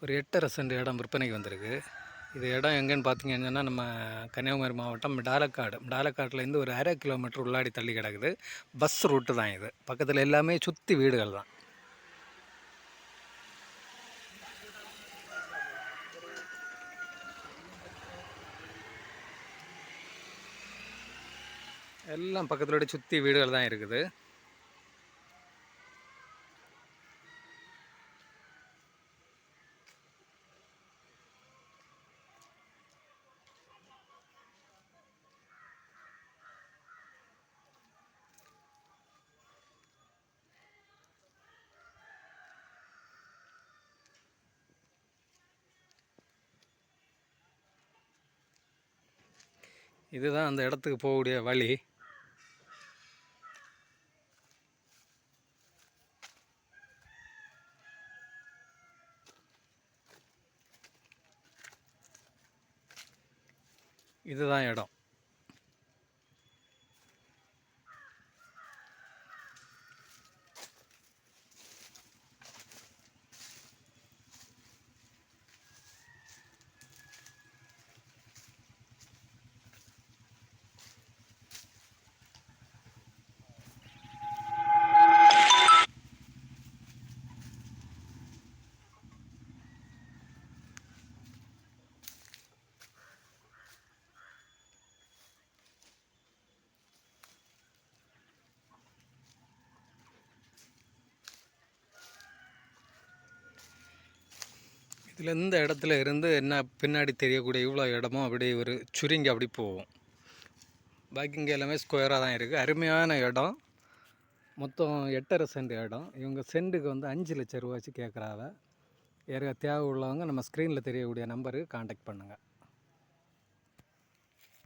ஒரு 8.5 சென்ட் இடம் விற்பனைக்கு வந்திருக்கு. இது இடம் எங்கேன்னு பார்த்தீங்கன்னா, நம்ம கன்னியாகுமரி மாவட்டம் மிடாலக்காட்டிலேருந்து ஒரு 1/2 கிலோமீட்டர் உள்ளாடி தள்ளி கிடக்குது. பஸ் ரூட்டு தான் இது. பக்கத்தில் எல்லாமே சுற்றி வீடுகள் தான். எல்லாம் பக்கத்தோட சுற்றி வீடுகள் தான் இருக்குது. இதுதான் அந்த இடத்துக்கு போகக்கூடிய வழி. இதுதான் இடம். இதில் இந்த இடத்துல இருந்து என்ன பின்னாடி தெரியக்கூடிய இவ்வளோ இடமும் அப்படி ஒரு சுருங்கி அப்படி போகும். பாக்கி இங்கே எல்லாமே ஸ்கொயராக தான் இருக்குது. அருமையான இடம். மொத்தம் 8.5 சென்ட் இடம். இவங்க சென்ட்டுக்கு வந்து 5 லட்சம் ரூபாய்ச்சி கேட்குறாங்க. யாருக்கா தேவை உள்ளவங்க நம்ம ஸ்க்ரீனில் தெரியக்கூடிய நம்பருக்கு காண்டாக்ட் பண்ணுங்கள்.